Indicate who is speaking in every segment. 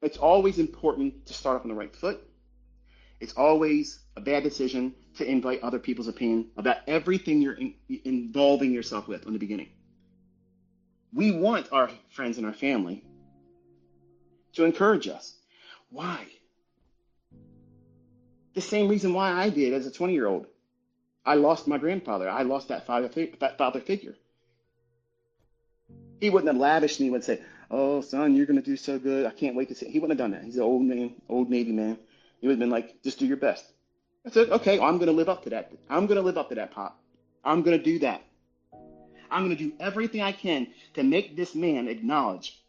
Speaker 1: It's always important to start off on the right foot. It's always a bad decision to invite other people's opinion about everything you're involving yourself with in the beginning. We want our friends and our family to encourage us. Why? The same reason why I did as a 20-year-old. I lost my grandfather. I lost that father figure. He wouldn't have lavished me. He would say, "Oh, son, you're going to do so good. I can't wait to see." He wouldn't have done that. He's an old man, old Navy man. He would have been like, "Just do your best." I said, "Okay, I'm going to live up to that. I'm going to live up to that, Pop. I'm going to do that. I'm going to do everything I can to make this man acknowledge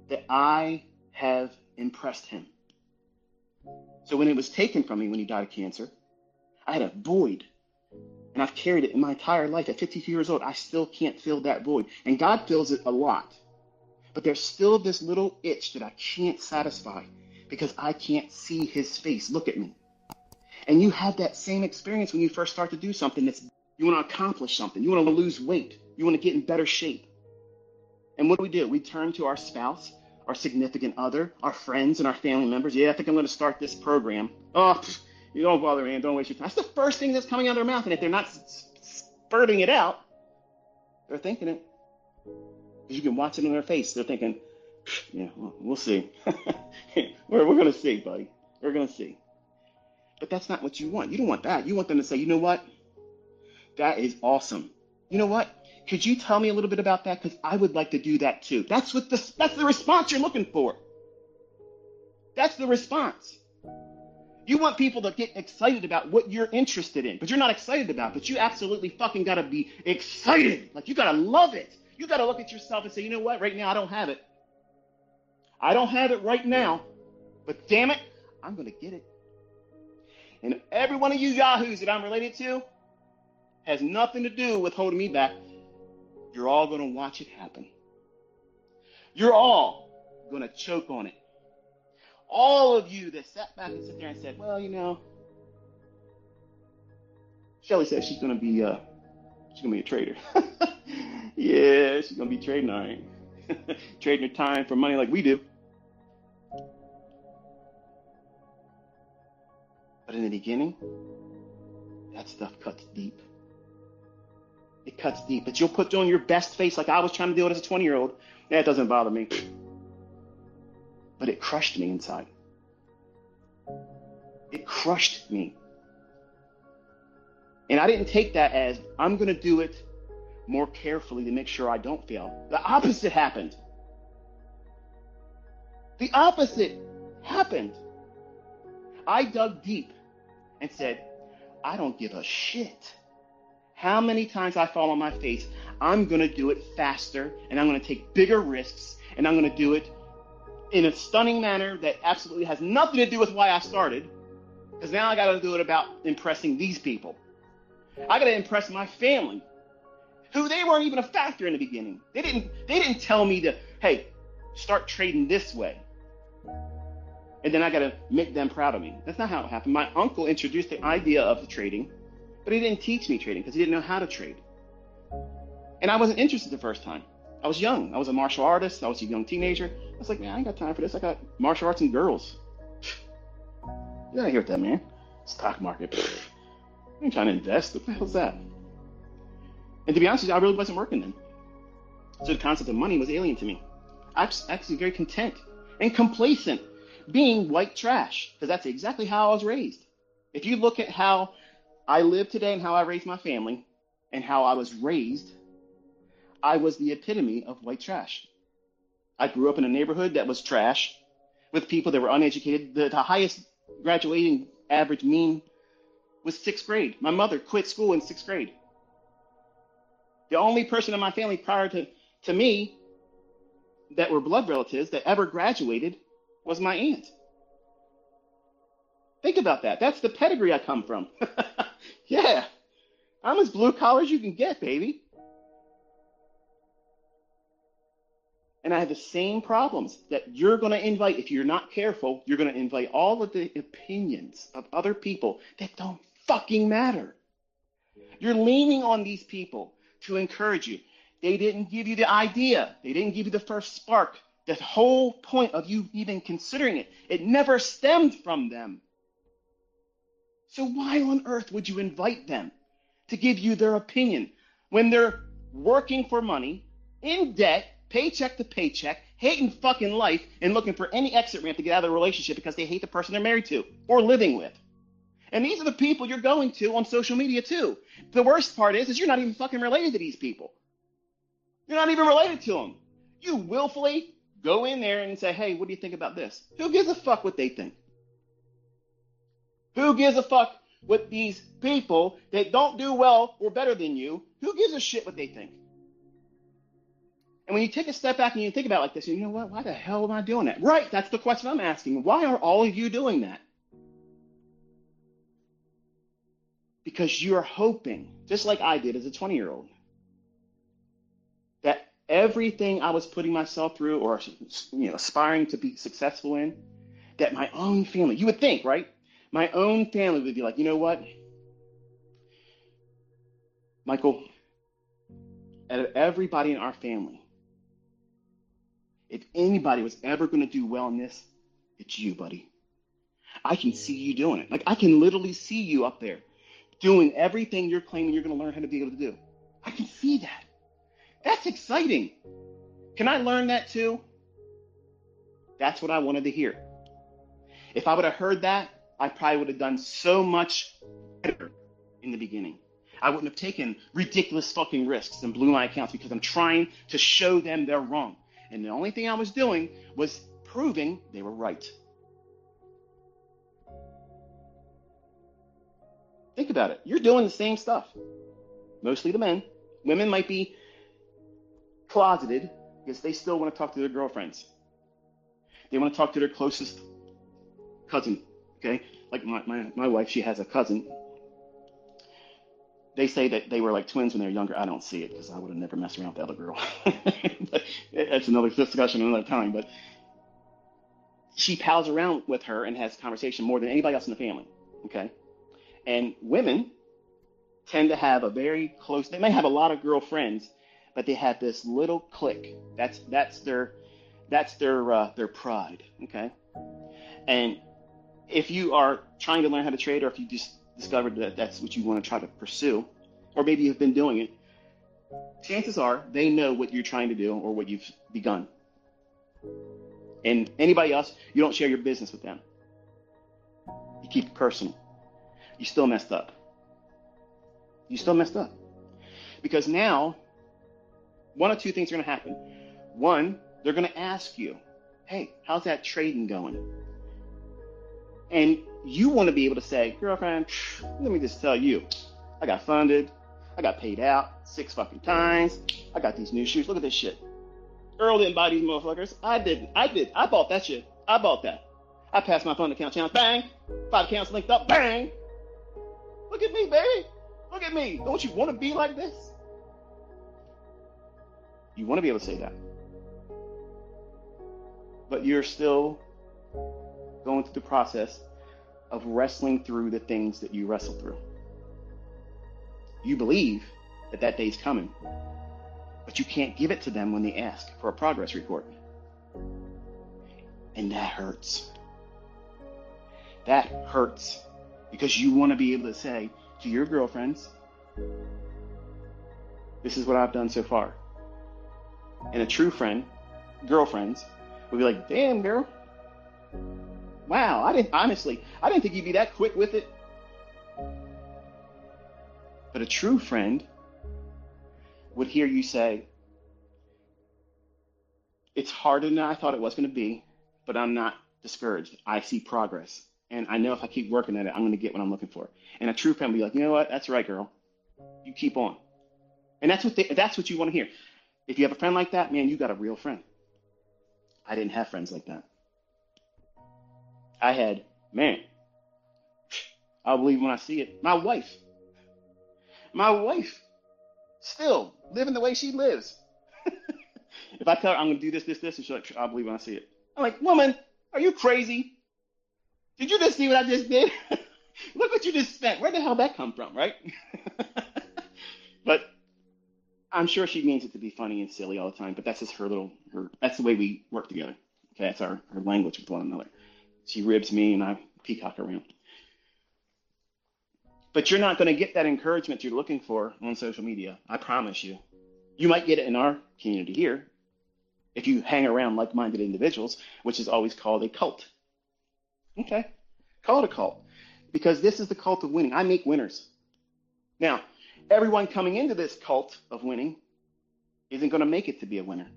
Speaker 1: that I have impressed him." So when it was taken from me when he died of cancer, I had a void. And I've carried it in my entire life. At 52 years old, I still can't fill that void. And God fills it a lot. But there's still this little itch that I can't satisfy because I can't see his face. Look at me. And you have that same experience when you first start to do something you want to accomplish something. You want to lose weight. You want to get in better shape. And what do? We turn to our spouse, our significant other, our friends, and our family members. "Yeah, I think I'm going to start this program." "Oh, you don't bother, man. Don't waste your time." That's the first thing that's coming out of their mouth. And if they're not spurting it out, they're thinking it. Because you can watch it on their face. They're thinking, "Yeah, we'll see." we're going to see, buddy. We're going to see. But that's not what you want. You don't want that. You want them to say, "You know what? That is awesome. You know what? Could you tell me a little bit about that? Because I would like to do that too." That's the response you're looking for. That's the response. You want people to get excited about what you're interested in, but you're not excited about it. But you absolutely fucking got to be excited. Like, you got to love it. You got to look at yourself and say, "You know what? Right now, I don't have it. I don't have it right now, but damn it, I'm going to get it." And every one of you yahoos that I'm related to has nothing to do with holding me back. You're all going to watch it happen. You're all going to choke on it. All of you that sat back and sit there and said, "Well, you know, Shelly says she's going to be a trader." Yeah, she's going to be trading, all right. Trading her time for money like we do. But in the beginning, that stuff cuts deep. It cuts deep. But you'll put on your best face like I was trying to do it as a 20-year-old. That doesn't bother me. But it crushed me inside. It crushed me. And I didn't take that as, I'm going to do it more carefully to make sure I don't fail. The opposite happened. The opposite happened. I dug deep and said, I don't give a shit how many times I fall on my face. I'm going to do it faster, and I'm going to take bigger risks, and I'm going to do it in a stunning manner that absolutely has nothing to do with why I started, because now I got to do it about impressing these people. I got to impress my family, who they weren't even a factor in the beginning. They didn't tell me to, hey, start trading this way. And then I got to make them proud of me. That's not how it happened. My uncle introduced the idea of the trading, but he didn't teach me trading because he didn't know how to trade. And I wasn't interested the first time. I was young. I was a martial artist. I was a young teenager. I was like, man, I ain't got time for this. I got martial arts and girls. You gotta hear that, man. Stock market. I ain't trying to invest. What the hell's that? And to be honest with you, I really wasn't working then. So the concept of money was alien to me. I was actually very content and complacent being white trash, because that's exactly how I was raised. If you look at how I live today and how I raised my family and how I was raised, I was the epitome of white trash. I grew up in a neighborhood that was trash with people that were uneducated. The highest graduating average mean was 6th grade. My mother quit school in 6th grade. The only person in my family prior to me that were blood relatives that ever graduated was my aunt. Think about that. That's the pedigree I come from. Yeah, I'm as blue collar as you can get, baby. And I have the same problems that you're going to invite. If you're not careful, you're going to invite all of the opinions of other people that don't fucking matter. You're leaning on these people to encourage you. They didn't give you the idea. They didn't give you the first spark The whole point of you even considering it, it never stemmed from them. So why on earth would you invite them to give you their opinion when they're working for money, in debt, paycheck to paycheck, hating fucking life, and looking for any exit ramp to get out of the relationship because they hate the person they're married to or living with? And these are the people you're going to on social media too. The worst part is you're not even fucking related to these people. You're not even related to them. You willfully go in there and say, hey, what do you think about this? Who gives a fuck what they think? Who gives a fuck what these people that don't do well or better than you, who gives a shit what they think? And when you take a step back and you think about it like this, you know what? Why the hell am I doing that? Right, that's the question I'm asking. Why are all of you doing that? Because you're hoping, just like I did as a 20-year-old, that everything I was putting myself through or aspiring to be successful in, that my own family, you would think, right? My own family would be like, you know what? Michael, out of everybody in our family, if anybody was ever going to do well in this, it's you, buddy. I can see you doing it. Like, I can literally see you up there doing everything you're claiming you're going to learn how to be able to do. I can see that. That's exciting. Can I learn that too? That's what I wanted to hear. If I would have heard that, I probably would have done so much better in the beginning. I wouldn't have taken ridiculous fucking risks and blew my accounts because I'm trying to show them they're wrong. And the only thing I was doing was proving they were right. Think about it. You're doing the same stuff. Mostly the men. Women might be closeted because they still want to talk to their girlfriends. They want to talk to their closest cousin. Okay? Like my wife, she has a cousin. They say that they were like twins when they were younger. I don't see it because I would have never messed around with the other girl. But that's another discussion another time. But she pals around with her and has conversation more than anybody else in the family. Okay? And women tend to have a very close, they may have a lot of girlfriends, but they have this little clique. That's their pride. Okay? And if you are trying to learn how to trade, or if you just discovered that that's what you want to try to pursue, or maybe you've been doing it, chances are they know what you're trying to do or what you've begun. And anybody else, you don't share your business with them. You keep it personal. You still messed up. You still messed up. Because now, one of two things are going to happen. One, they're going to ask you, hey, how's that trading going? And you want to be able to say, girlfriend, let me just tell you, I got funded, I got paid out 6 fucking times, I got these new shoes, look at this shit. Earl didn't buy these motherfuckers, I did, I bought that shit, I bought that. I passed my phone account challenge, bang, 5 accounts linked up, bang. Look at me, baby, look at me. Don't you want to be like this? You want to be able to say that. But you're still going through the process of wrestling through the things that you wrestle through. You believe that that day's coming, but you can't give it to them when they ask for a progress report. And that hurts. That hurts because you want to be able to say to your girlfriends, this is what I've done so far. And a true friend, girlfriends, will be like, damn, girl. Wow, I didn't think you'd be that quick with it. But a true friend would hear you say, it's harder than I thought it was going to be, but I'm not discouraged. I see progress. And I know if I keep working at it, I'm going to get what I'm looking for. And a true friend will be like, you know what? That's right, girl. You keep on. And that's what you want to hear. If you have a friend like that, man, you got a real friend. I didn't have friends like that. I had, man, I'll believe when I see it. My wife, still living the way she lives. If I tell her I'm going to do this, and she's like, I'll believe when I see it. I'm like, woman, are you crazy? Did you just see what I just did? Look what you just spent. Where the hell did that come from, right? But I'm sure she means it to be funny and silly all the time, but that's just that's the way we work together. Okay, that's our language with one another. She ribs me and I peacock around. But you're not going to get that encouragement you're looking for on social media. I promise you. You might get it in our community here if you hang around like-minded individuals, which is always called a cult. Okay, call it a cult because this is the cult of winning. I make winners. Now, everyone coming into this cult of winning isn't going to make it to be a winner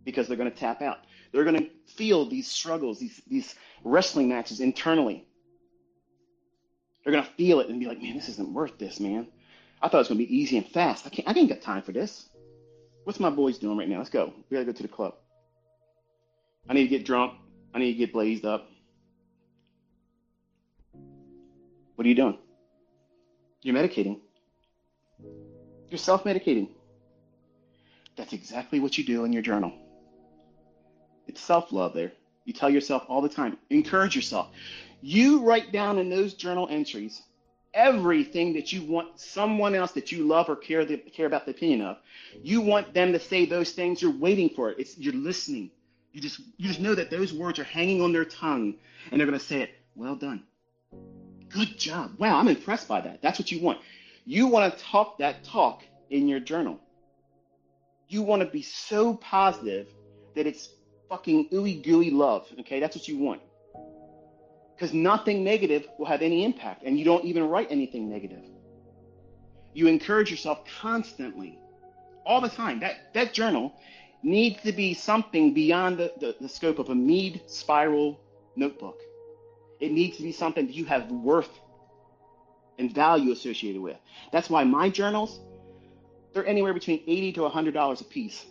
Speaker 1: because they're going to tap out. They're going to feel these struggles, these wrestling matches internally. They're going to feel it and be like, man, this isn't worth this, man. I thought it was going to be easy and fast. I ain't got time for this. What's my boys doing right now? Let's go. We got to go to the club. I need to get drunk. I need to get blazed up. What are you doing? You're medicating. You're self-medicating. That's exactly what you do in your journal. It's self-love there. You tell yourself all the time, encourage yourself. You write down in those journal entries everything that you want someone else that you love or care about the opinion of. You want them to say those things. You're waiting for it. You're listening. You just know that those words are hanging on their tongue and they're going to say it. Well done. Good job. Wow, I'm impressed by that. That's what you want. You want to talk that talk in your journal. You want to be so positive that it's fucking ooey gooey love. Okay, that's what you want. Because nothing negative will have any impact, and you don't even write anything negative. You encourage yourself constantly, all the time. That journal needs to be something beyond the scope of a Mead spiral notebook. It needs to be something that you have worth and value associated with. That's why my journals, they're anywhere between $80 to $100 a piece.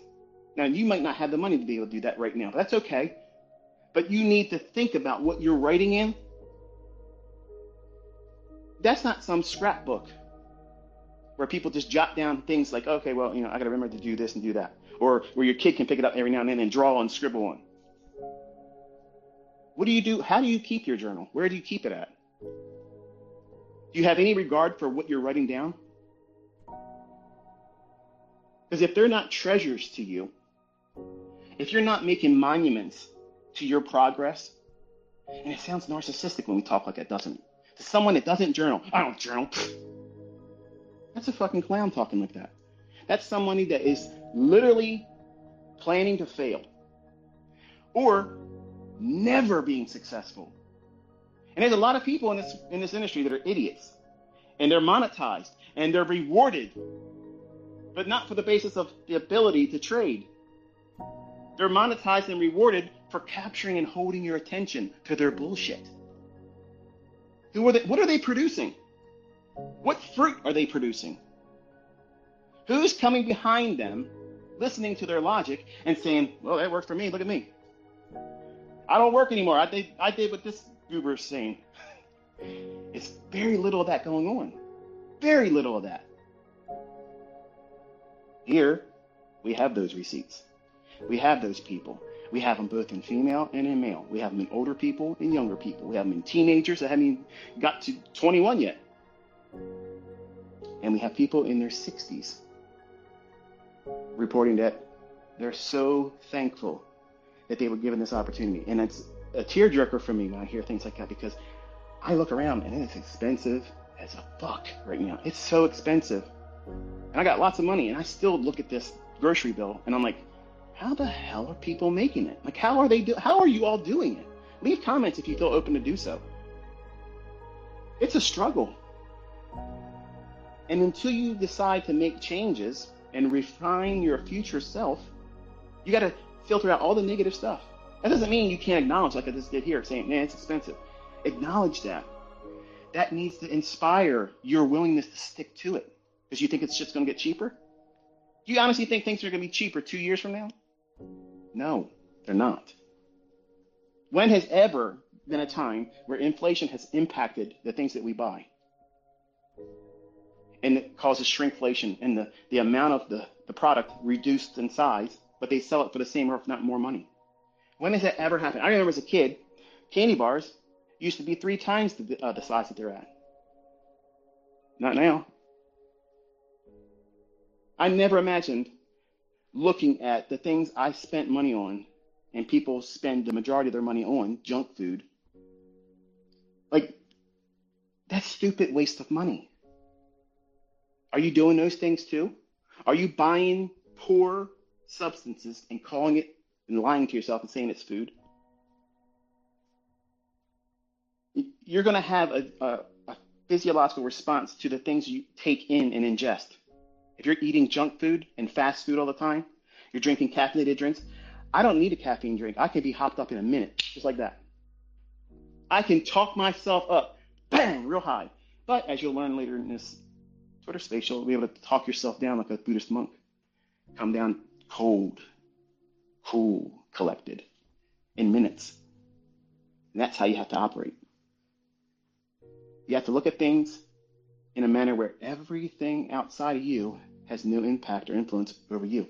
Speaker 1: Now, you might not have the money to be able to do that right now, but that's okay. But you need to think about what you're writing in. That's not some scrapbook where people just jot down things like, okay, well, I got to remember to do this and do that. Or where your kid can pick it up every now and then and draw and scribble on. What do you do? How do you keep your journal? Where do you keep it at? Do you have any regard for what you're writing down? Because if they're not treasures to you, if you're not making monuments to your progress, and it sounds narcissistic when we talk like that, doesn't it? To someone that doesn't journal, I don't journal. That's a fucking clown talking like that. That's somebody that is literally planning to fail or never being successful. And there's a lot of people in this industry that are idiots, and they're monetized and they're rewarded, but not for the basis of the ability to trade. They're monetized and rewarded for capturing and holding your attention to their bullshit. What are they producing? What fruit are they producing? Who's coming behind them, listening to their logic and saying, well, that worked for me, look at me. I don't work anymore. I did what this goober's saying. It's very little of that going on. Very little of that. Here, we have those receipts. We have those people. We have them both in female and in male. We have them in older people and younger people. We have them in teenagers that haven't even got to 21 yet. And we have people in their 60s reporting that they're so thankful that they were given this opportunity. And it's a tearjerker for me when I hear things like that, because I look around and it's expensive as a fuck right now. It's so expensive. And I got lots of money and I still look at this grocery bill and I'm like, how the hell are people making it? Like, how are you all doing it? Leave comments if you feel open to do so. It's a struggle. And until you decide to make changes and refine your future self, you got to filter out all the negative stuff. That doesn't mean you can't acknowledge, like I just did here, saying, man, it's expensive. Acknowledge that. That needs to inspire your willingness to stick to it. Because you think it's just going to get cheaper? Do you honestly think things are going to be cheaper 2 years from now? No, they're not. When has ever been a time where inflation has impacted the things that we buy? And it causes shrinkflation and the amount of the product reduced in size, but they sell it for the same or if not more money. When has that ever happened? I remember as a kid, candy bars used to be 3 times the size that they're at. Not now. I never imagined looking at the things I spent money on, and people spend the majority of their money on junk food, like that's stupid waste of money. Are you doing those things too? Are you buying poor substances and calling it and lying to yourself and saying it's food? You're going to have a physiological response to the things you take in and ingest. If you're eating junk food and fast food all the time, you're drinking caffeinated drinks. I don't need a caffeine drink. I can be hopped up in a minute, just like that. I can talk myself up, bang, real high. But as you'll learn later in this Twitter space, you'll be able to talk yourself down like a Buddhist monk. Come down cold, cool, collected in minutes. And that's how you have to operate. You have to look at things in a manner where everything outside of you has no impact or influence over you.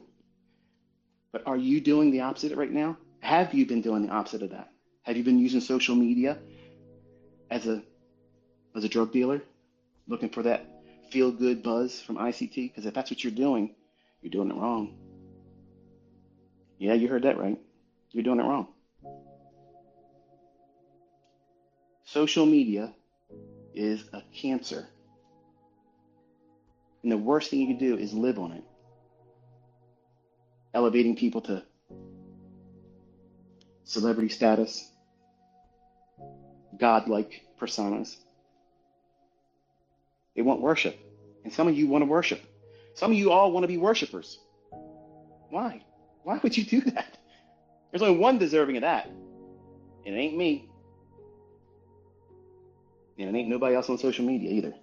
Speaker 1: But are you doing the opposite right now? Have you been doing the opposite of that? Have you been using social media as a drug dealer, looking for that feel good buzz from ICT? Because if that's what you're doing it wrong. Yeah, you heard that right. You're doing it wrong. Social media is a cancer. And the worst thing you can do is live on it, elevating people to celebrity status, godlike personas. They want worship. And some of you want to worship. Some of you all want to be worshipers. Why? Why would you do that? There's only one deserving of that. And it ain't me. And it ain't nobody else on social media either.